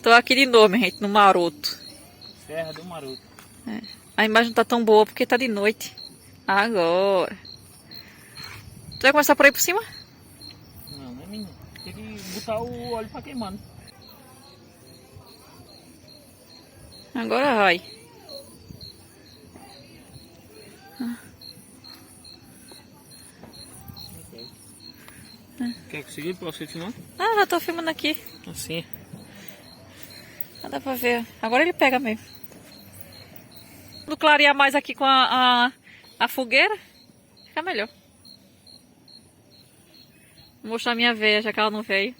Tô aqui de novo, minha gente, no Maroto. Serra do Maroto. É. A imagem não tá tão boa porque tá de noite. Agora. Tu vai começar por aí por cima? Não, não é menino. Tem que botar o óleo pra queimando. Agora vai. Quer conseguir pra você filmar? Ah, já tô filmando aqui. Assim. Não dá pra ver. Agora ele pega mesmo. Quando clarear mais aqui com a fogueira, fica melhor. Vou mostrar a minha veia, já que ela não veio.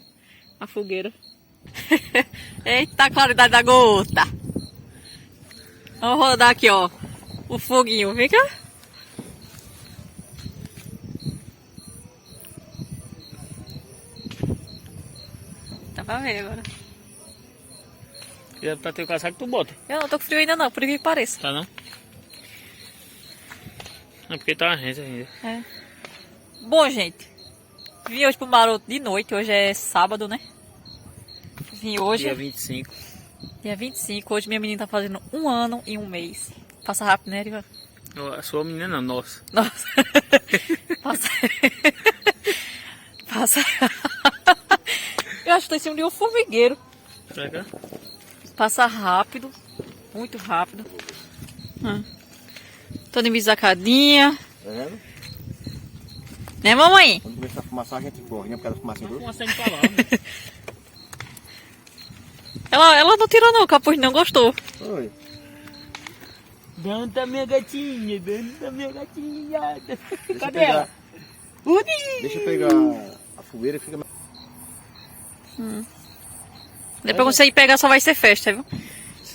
A fogueira. Eita, a claridade da gota. Vamos rodar aqui, ó. O foguinho, vem cá. Dá pra ver agora. E pra ter o casaco tu bota. Eu não tô com frio ainda não, por incrível que pareça. Tá não? É porque tá rente ainda. É. Bom, gente. Vim hoje pro Maroto de noite. Hoje é sábado, né? Vim hoje. Dia 25. Dia 25. Hoje minha menina tá fazendo 1 ano e 1 mês. Passa rápido, né, Erika? A sua menina não, nossa. Nossa. Passa. Passa. Eu acho que tô em cima de um formigueiro. Pra cá? Passa rápido. Muito rápido. Tô de embisacadinha. Tá vendo? Né, mamãe? Quando começar a fumaça, a gente corre, né? Por causa da fumaça do... Uma saindo pra lá, né? Ela não tirou não, o capuz não gostou. Oi. Danta minha gatinha, danta minha gatinha. Deixa Cadê eu pegar, ela? Udi! deixa eu pegar a fogueira que fica mais... Depois quando você ir pegar só vai ser festa, viu?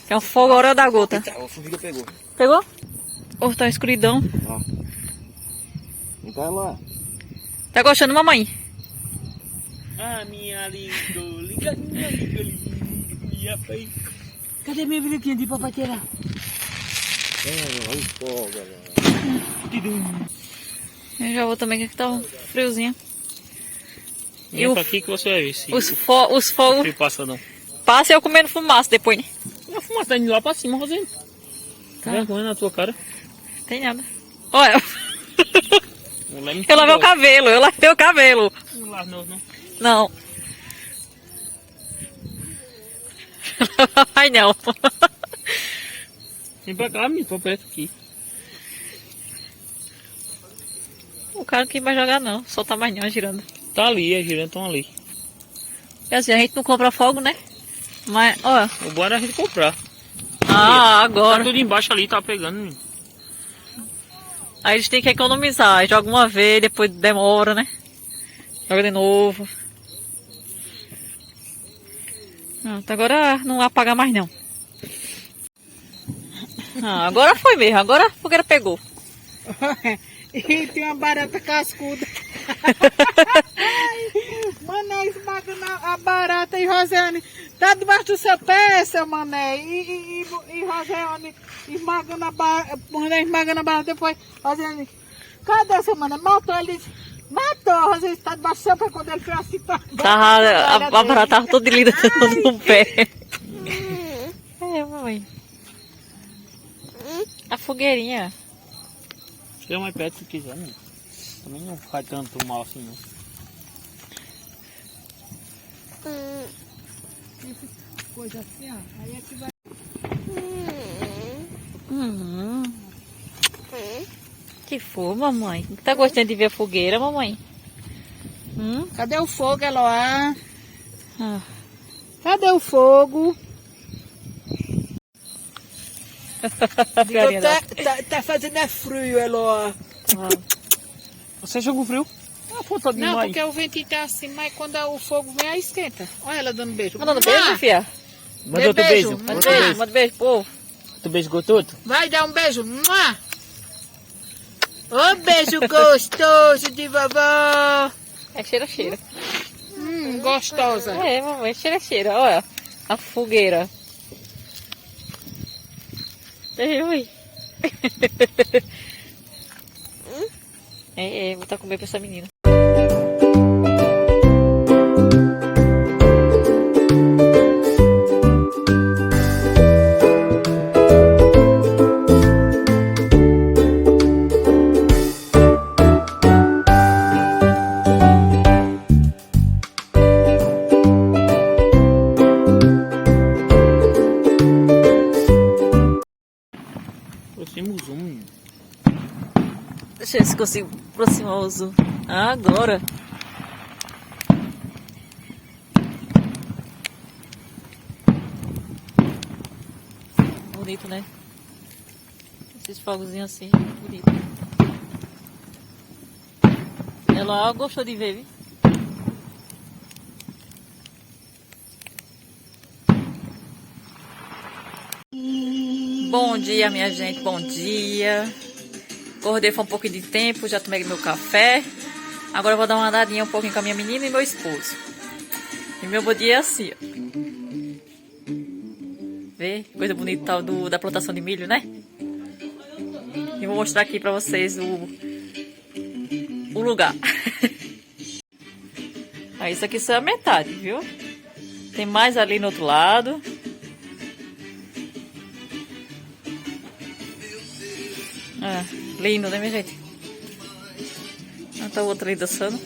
Que é um fogo a hora da gota. Eita, a formiga pegou. Pegou? Oh, tá escuridão. Ó. Não tá lá. Tá gostando, mamãe? Ah, minha liga, minha pai. Cadê minha brinquinha de papai tirar? Olha o fogo, galera. Eu já vou também, que tá um friozinho. E pra aqui que você vai ver se Os o fogos frio passa não. passam eu comendo fumaça depois, né? A fumaça tá indo lá pra cima, Rosane. Tá vergonha na tua cara. Tem nada. Olha, Mulher eu lavei o cabelo, eu lavei o cabelo. Não lava não. Não. Ai, não. Vem pra cá, menino, pra perto aqui. O cara não quis mais jogar, não. Solta mais não, girando. Tá ali, as girantes estão ali. E assim, a gente não compra fogo, né? Mas, ó. O bom era a gente comprar. Ah, Tá agora. tudo embaixo ali, tá pegando, menino. Aí eles têm que economizar. Joga uma vez, depois demora, né? Joga de novo. Pronto, agora não apaga mais não. Agora foi mesmo, agora a fogueira pegou. E tem uma barata cascuda. Mané, esmagando a barata e Rosiane tá debaixo do seu pé, seu mané. E Rosiane esmagando a barata. Mané esmagando a barata depois. Rosiane, cadê seu mané? Matou ele. Matou, Rosiane tá debaixo do seu pé quando ele foi assim. A barata tava toda linda no pé. É, mamãe. A fogueirinha. Chega mais perto se quiser, menino. Também não faz tanto mal assim, não. Coisa assim, ó. Aí é que vai. Que for, mamãe? Tá gostando de ver a fogueira, mamãe? Cadê o fogo, Eloá? Ah. Cadê o fogo? Carinha dela. Tá fazendo frio, Eloá. Você jogou frio? Ah, pô, tá Não, demais. porque o ventinho tá assim, mas quando o fogo vem, aí esquenta. Olha ela dando beijo. Mandando beijo, fia? Manda outro beijo. Manda Outro beijo. Manda beijo, povo. Outro beijo gostoso. Vai dar um beijo. Mua! Ô, beijo gostoso de vovó. É cheira. Gostosa. É, mamãe, cheira. Olha a fogueira. Ui. Vou botar comer pra essa menina. consigo aproximar o zoom. Agora. Bonito, né? Esses fogozinhos assim, bonito. Ela gostou de ver, viu? Bom dia, minha gente, bom dia. Acordei foi um pouquinho de tempo, já tomei meu café. Agora eu vou dar uma andadinha um pouquinho com a minha menina e meu esposo. E meu bom dia é assim, ó. Vê? Coisa bonita tal da plantação de milho, né? E vou mostrar aqui pra vocês o lugar. Aí isso aqui só é a metade, viu? Tem mais ali no outro lado. Ah, lindo, né, minha gente? Ah, tá o outro ali dançando.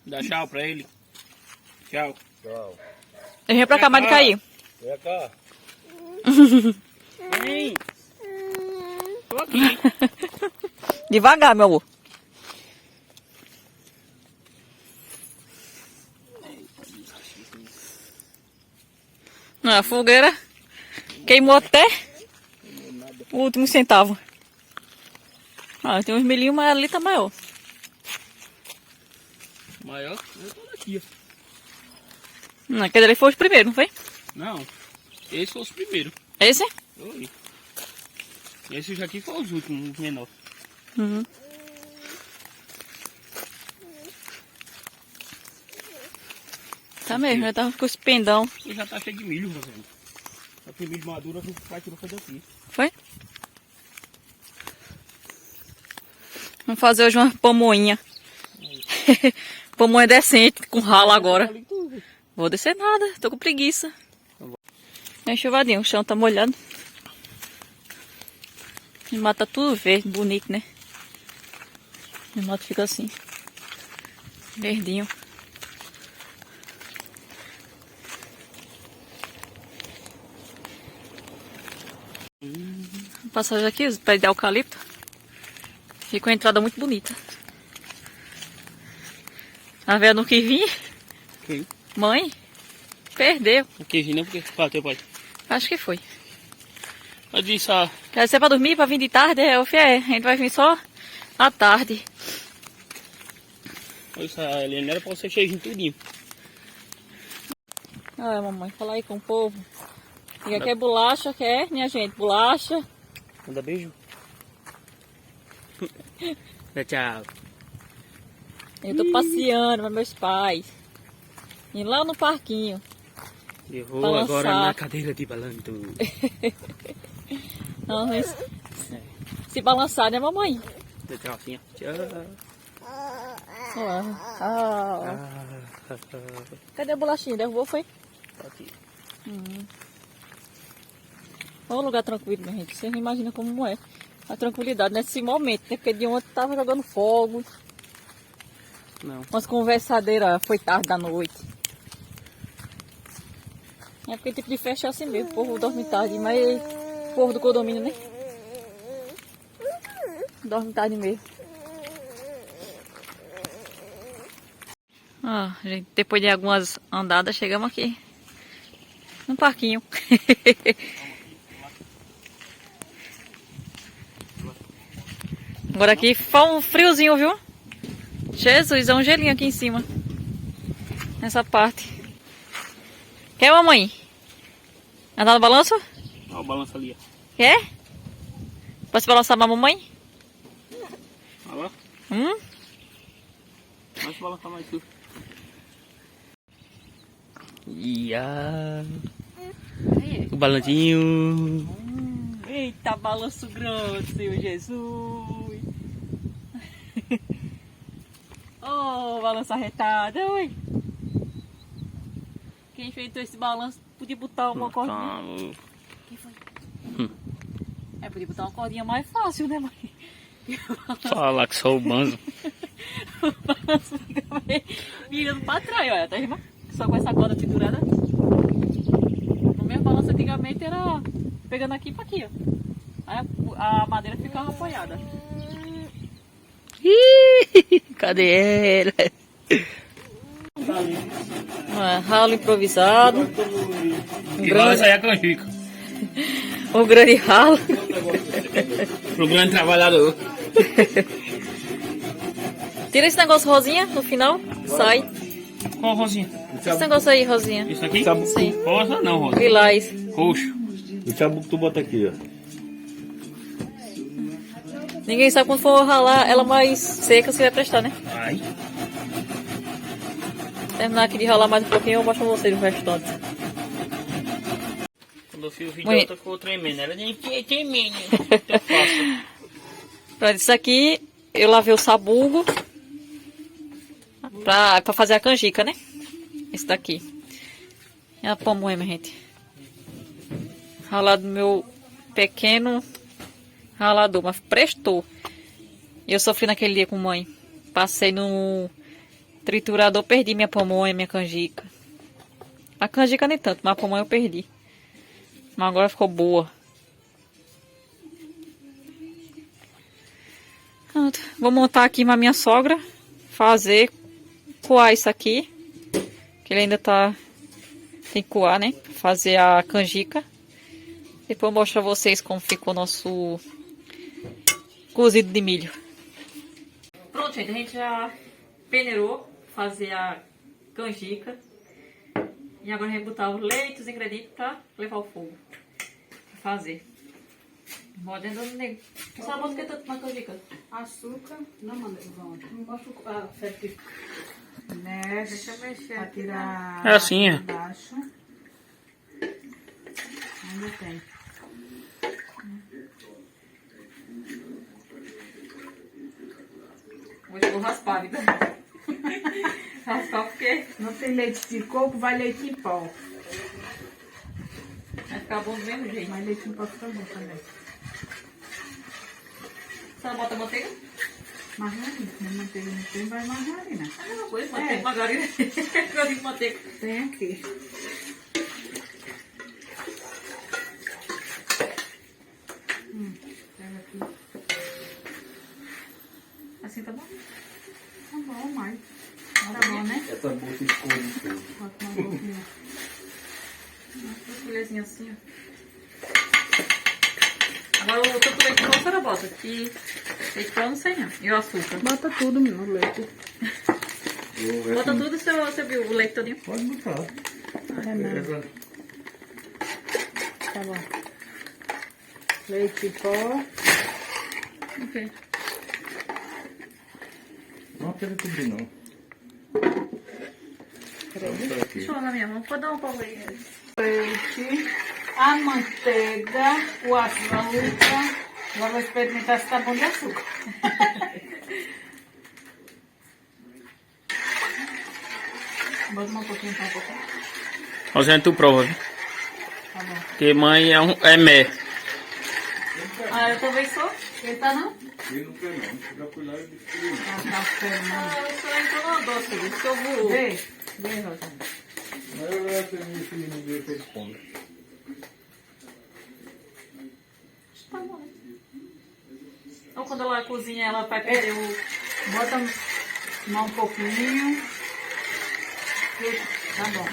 Dá tchau pra ele. Tchau. Tchau. Eu vim pra cá, mas de cair. Vem cá. Vem. Tô aqui. Devagar, meu amor. A fogueira queimou até o último centavo. Ah, tem uns milhinhos, mas ali tá maior. Maior? Eu tô daqui, ó. Não, aquele ali foi os primeiros, não foi? Não. Esse foi os primeiros. Esse? Oi. Esse aqui foi os últimos, menor. Uhum. Tá mesmo, já tava com os pendão. E já tá cheio de milho, Rosane. Já tem milho maduro, a gente vai tirar daqui. Foi? Vamos fazer hoje uma pamonha. Pamonha decente, com ralo agora. Vou descer nada, tô com preguiça. É enxovadinho, o chão tá molhado. E mata tudo verde, bonito, né? E o mato fica assim, verdinho. Passagem aqui, os pés de eucalipto. Fica uma entrada muito bonita. A velha não quis vir? Quem? Mãe? Perdeu. O queijo não, porque bateu, pai. Acho que foi. Eu disse, ah, Quer ser pra dormir, pra vir de tarde? Eu falei, a gente vai vir só à tarde. a Helena era pra você cheio tudinho. Ah, mamãe, fala aí com o povo. E aqui é bolacha, quer, minha gente? Bolacha. Manda beijo. Dá tchau. Eu tô passeando com meus pais. E lá no parquinho. Eu vou Balançar. agora na cadeira de balanço. Não, mas se balançar, né, mamãe? Dá tchau assim, ó. Tchau. Cadê a bolachinha? Derrubou, foi? Tá aqui. Olha o lugar tranquilo, minha gente. Você não imagina como é a tranquilidade nesse momento, né? Porque de ontem tava jogando fogo. Não. Umas conversadeiras, foi tarde da noite. É porque tipo de festa é assim mesmo. O povo dorme tarde, mas o povo do condomínio, né? Dorme tarde mesmo. Ah, gente, depois de algumas andadas, chegamos aqui no parquinho. Agora aqui foi um friozinho, viu? Jesus, é um gelinho aqui em cima. Nessa parte. Quer, mamãe? Andar no balanço? Olha o balanço ali, ó. Quer? Posso balançar pra mamãe? Olha lá. Vai se balançar mais tu. O balancinho. Eita, balanço grande, Senhor Jesus. Oh, balanço arretado. Oi. Quem inventou esse balanço podia botar uma cordinha. Quem foi? É, podia botar uma cordinha mais fácil, né, mãe? Fala que sou o banzo. O balanço fica virando pra trás, olha, tá, irmã? Só com essa corda pendurada. No mesmo balanço fosse antigamente era pegando aqui pra aqui, ó. Aí a madeira ficava apoiada. Ih, cadê ela? Ralo improvisado. E vai sair a canjica. Um grande ralo. Pro grande trabalhador. Tira esse negócio rosinha no final. Sai. Qual Rosinha? Esse negócio aí, rosinha. Isso aqui? Sim. Rosa não, Rosa. Lilás. Roxo. O chabu que tu bota aqui, ó. Ninguém sabe quando for ralar ela mais seca se vai prestar, né? Ai. Terminar aqui de ralar mais um pouquinho, eu mostro pra vocês o restante. Quando eu fiz o vídeo, Mãe. ela ficou tremendo. Ela disse que é tremendo. Eu faço. Pronto, isso aqui eu lavei o sabugo pra fazer a canjica, né? Esse daqui. É a pamonha, minha gente. Ralado meu pequeno ralador, mas prestou. E eu sofri naquele dia com mãe. Passei no triturador, perdi minha pamonha, minha canjica. A canjica nem tanto, mas a pamonha eu perdi. Mas agora ficou boa. Pronto. Vou montar aqui pra minha sogra fazer, coar isso aqui. Que ele ainda tá... Tem que coar, né? Fazer a canjica. Depois eu mostro pra vocês como ficou o nosso cozido de milho. Pronto, gente. A gente já peneirou fazer a canjica. E agora a gente vai botar os leitos, os ingredientes pra levar ao fogo. Pra fazer. Mordendo o negro. Você sabe o que é tanto na canjica? Açúcar. Não, manda. Não mostra a festa. Mexe. Deixa eu mexer Pra aqui. tirar É assim, ó. baixo. Ainda tem. Hoje eu vou raspar, vida. Raspar porque Não tem leite de coco, vai leite em pó. vai ficar bom do mesmo jeito. Mas leite em pó fica bom também. Você não bota manteiga? Margarina. Se não manteiga não tem, vai margarina. É a mesma coisa, manteiga, margarina. Eu digo manteiga. Tem aqui. Pega aqui. Assim tá bom? Tá bom, mãe. Tá bom, né? Essa bolsa esconde tudo. Bota uma boquinha. Uma colherzinha assim, ó. Agora o tanto leite que você bota. Que leite pra eu não sei não. E o açúcar. Bota tudo no leite. Bota tudo, você viu o leite todinho? Pode botar. É mesmo. Tá bom. Leite em pó. Ok. Não precisa cobrir, não. Deixa eu lá na minha mão. Pode dar um pau aí. Leite, a manteiga, o açúcar. Agora vou experimentar se tá bom de açúcar. Bota um pouquinho, tá um pouquinho. Rosinha, tu prova, viu? Tá bom. Porque mãe é mé. Ah, eu também sou. Ele tá não? Ele não quer, não. Já fui lá e disse Tá café, Ah, eu sou entrou no doce. Isso eu vou... Vê, vê, Rosana. mas eu tenho meu filho não veio pra ele comer. Tá bom, né? Então quando ela cozinha, ela vai perder o... Bota um pouquinho. Tá bom.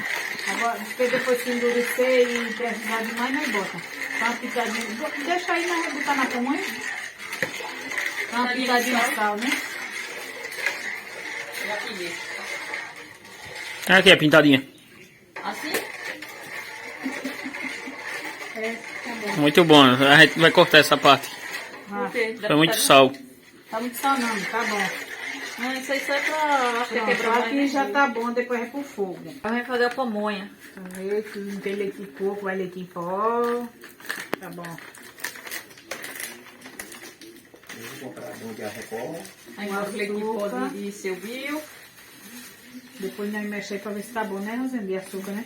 Agora, depois que endurecer e precisar de mais, nós bota. Dá uma pitadinha. Deixa aí, nós vamos botar na pamonha. Dá uma pitadinha de sal, né? Já pedi. Aqui, a pintadinha. Assim? É, tá bom. Muito bom. A gente vai cortar essa parte. Ah, Porque Foi muito sal. tá muito sal não, tá bom. Não, isso aí só é pra... Acho que é Pronto, quebrar aqui já tá bom, depois é pro fogo. A gente vai fazer a pamonha. Leite, não tem leite de coco, vai leite em pó. Tá bom. Eu vou comprar um de arrecol. Aí vai o leite de pó de seu bio. Depois nós mexemos pra ver se tá bom, né, Rosane? De açúcar, né?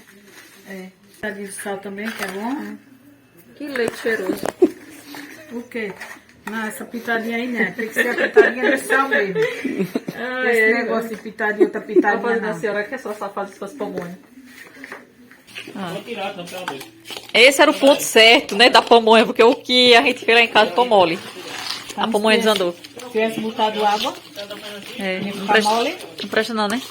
É. Tá de sal também, tá bom? Que leite cheiroso. O quê? Não, essa pitadinha aí não. Tem que ser a pitadinha de sal mesmo. Esse negócio de pitadinha, outra A pitadinha fazenda da não. senhora que é só safada se fosse pamonha. Pode tirar, não, pelo Deus. Esse era o ponto certo, né, da pamonha, porque o que a gente fez lá em casa ficou mole. A pamonha desandou. Se tivesse botado água, É, ia não ficar presta, mole. não presta não, né?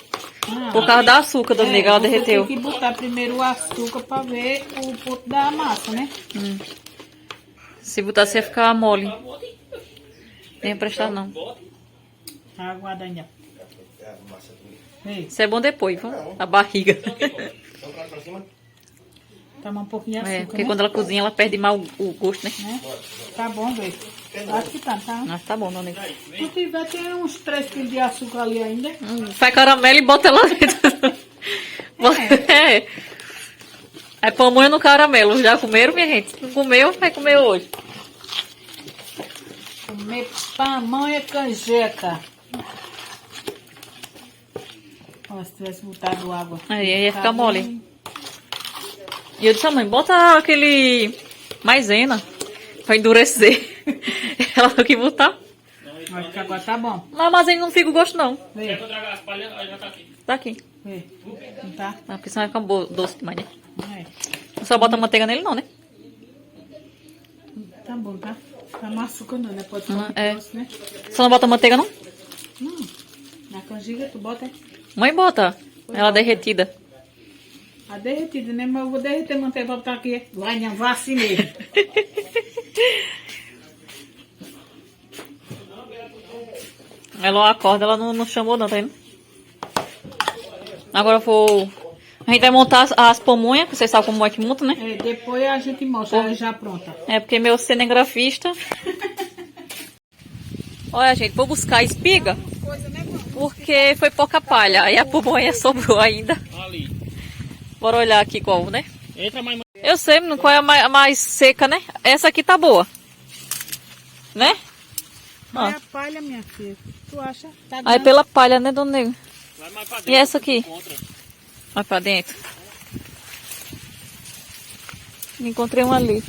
Ah, Por causa do açúcar, Domingo, ela você derreteu. tem que botar primeiro o açúcar pra ver o ponto da massa, né? Se botasse ia ficar mole. Não ia prestar não. Aguarda ainda. Ei, Isso é bom depois, viu? A barriga. toma um pouquinho de É, açúcar, porque né? quando ela cozinha, ela perde mal o gosto, né? Né? Tá bom, velho. Acho que tá. Mas tá bom, Domingo. Se tiver, tem uns 3 quilos de açúcar ali ainda. Faz caramelo e bota lá dentro. É. É pamonha no caramelo. Já comeram, minha gente? Não comeu, vai comer hoje. Comer pamonha canjeca. Ó, se tivesse botado água. Aí ia Tá ficar mole. bem. E eu disse, mãe, bota aquele maisena pra endurecer. Ela tem que botar. Acho que agora tá bom. Mas maisena não fica o gosto, não. Vê, Quer que eu traga as palhas? Aí já tá aqui. Tá aqui. vê. Não tá? Ah, porque senão vai ficar doce demais, né? É. Não só bota manteiga nele, não, né? Tá bom, tá? Tá no açúcar não, né? Pode ficar É. doce, né? Só não bota manteiga, não? Na canjica tu bota Mãe, bota. Ela derretida. a derretida, né? Mas eu vou derreter manteiga pra botar aqui. Vai, não, vá assim mesmo. Ela acorda, ela não chamou, não, tá indo? Agora eu vou... A gente vai montar as pamonhas, que vocês sabem como é que monta, né? É, depois a gente mostra ela já pronta. É porque meu cinegrafista... Olha, gente, vou buscar a espiga, Coisa, né, mano? porque foi pouca palha. Aí a pamonha sobrou ainda. Ali. Bora olhar aqui qual, né? Entra, mãe. Eu sei qual é a mais seca, né? Essa aqui tá boa. Né? Mas a palha, minha filha. Tu acha? Tá Aí grande. pela palha, né, dona Nego? Vai mais pra dentro. E essa aqui? Encontra. Vai pra dentro. Encontrei uma ali.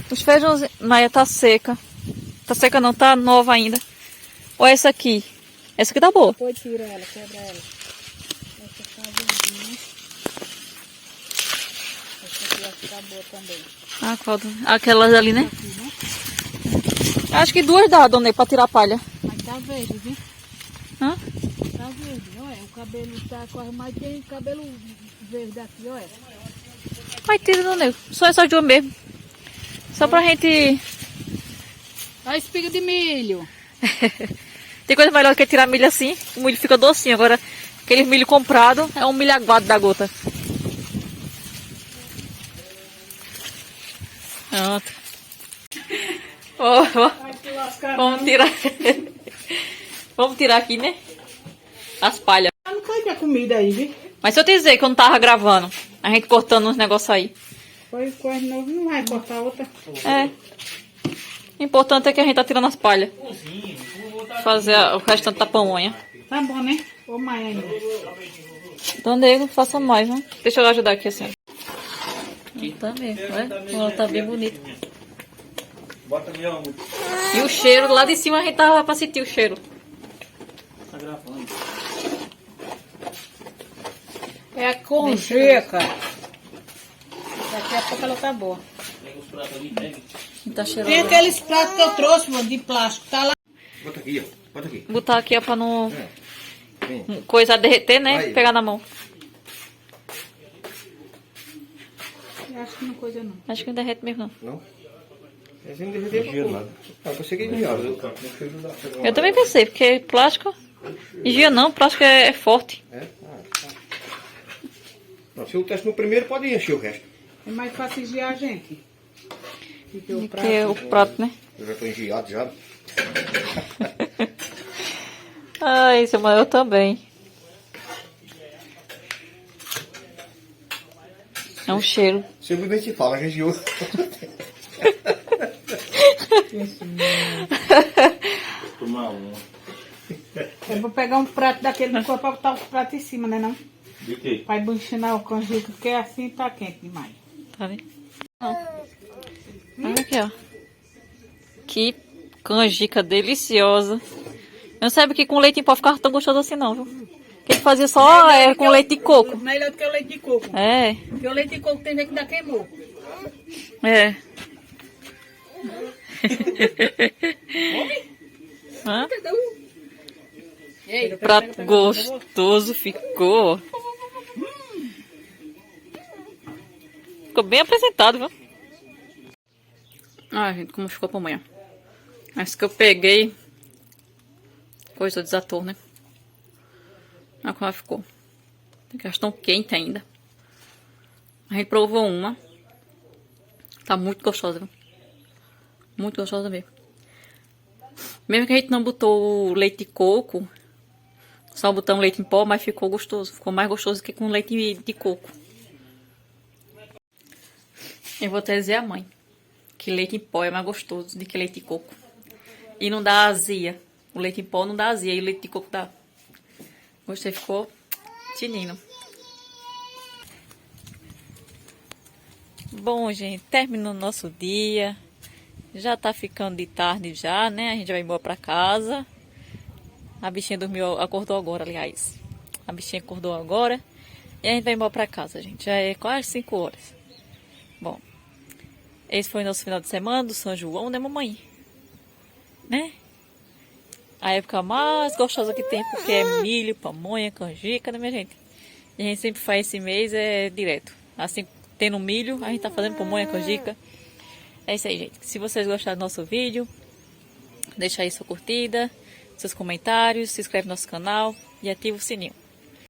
Os feijões... Maia tá seca. Tá seca não, tá nova ainda. Olha essa aqui. Essa aqui tá boa. Depois tira ela, quebra ela. Essa tá verdinha. Essa aqui acho que tá boa também. Ah, qual? Aquelas ali, né? Aqui, né? Acho que duas dá, dona Nego, pra tirar a palha. Mas tá verde, viu? Hã? Tá verde, olha. O cabelo tá quase mais tem cabelo verde aqui, olha. Vai, tira, dona Nego. Só essa duas mesmo. Só pra gente... A espiga de milho. Tem coisa melhor que tirar milho assim. O milho fica docinho. Agora, aquele milho comprado é um milho aguado da gota. Pronto. Vai te lascar. Vamos tirar. Vamos tirar aqui, né? As palhas. Não cai da comida aí, viu? Mas se eu te dizer que eu não tava gravando, a gente cortando uns negócios aí. Foi coisa novo, não vai cortar outra. É. O importante é que a gente tá tirando as palhas. Fazer o restante da pamonha. Tá bom, né? Ô, mãe ainda. Então, nego, faça mais, né? Deixa eu ajudar aqui assim. Tá mesmo, né? Ó, tá bem bonito. Bota ali, ó. E o cheiro, lá de cima a gente tava pra sentir o cheiro. Tá gravando. É a conjeca. Daqui a pouco ela tá boa. Pega os pratos ali, pega. Tá cheirando. Tem aqueles pratos que eu trouxe, mano, de plástico. Tá lá. Bota aqui, ó. Bota aqui. Botar aqui, ó, pra não Vem. coisa derreter, né? Aí. Pegar na mão. Eu acho que não coisa não. Acho que não derrete mesmo, não. Não? Esse não derreteu nada. Ah, eu pensei que enviava. Eu também pensei, porque plástico... Engia não, plástico é forte. É? Ah, tá. Não, se eu teste no primeiro, pode encher o resto. É mais fácil engiar a gente. Porque o prato... Que é o prato, né? Eu já tô engiado já. Ai, seu mãe, eu também. É um cheiro. Simplesmente se fala, região. Tomar um. Eu vou pegar um prato daquele do corpo pra botar os pratos em cima, né não? De quê? Pra embuchinar o canjica, porque assim tá quente demais. Tá vendo? Ó. Olha aqui, ó. Que canjica deliciosa. Eu não sabia que com leite em pó ficava tão gostoso assim não, viu? Que ele fazia só com leite de coco. Melhor do que o leite de coco. É, Porque o leite de coco tem gente que ainda queimou. é. Hã? Ei, Prato gostoso ficou. Ficou bem apresentado, viu? Ah, gente, como ficou a pamonha. Essa que eu peguei. Coisa desator, né? Olha como ela ficou. Elas estão quentes ainda. A gente provou uma. Tá muito gostosa, viu? Muito gostosa mesmo. Mesmo que a gente não botou o leite de coco, só botamos leite em pó, mas ficou gostoso. Ficou mais gostoso que com leite de coco. Eu vou até dizer à mãe que leite em pó é mais gostoso do que leite de coco. E não dá azia. O leite em pó não dá azia e o leite de coco dá. Gostei, ficou tinino. Bom, gente, terminou o nosso dia. Já tá ficando de tarde já, né? A gente vai embora pra casa. A bichinha dormiu, acordou agora, aliás. A bichinha acordou agora. E a gente vai embora pra casa, gente. Já é quase 5 horas. Bom, esse foi o nosso final de semana do São João, né, mamãe? Né? A época mais gostosa que tem, porque é milho, pamonha, canjica, né, minha gente? E a gente sempre faz esse mês, direto. Assim, tendo milho, a gente tá fazendo pamonha, canjica. É isso aí, gente. Se vocês gostaram do nosso vídeo, deixa aí sua curtida, seus comentários, se inscreve no nosso canal e ativa o sininho.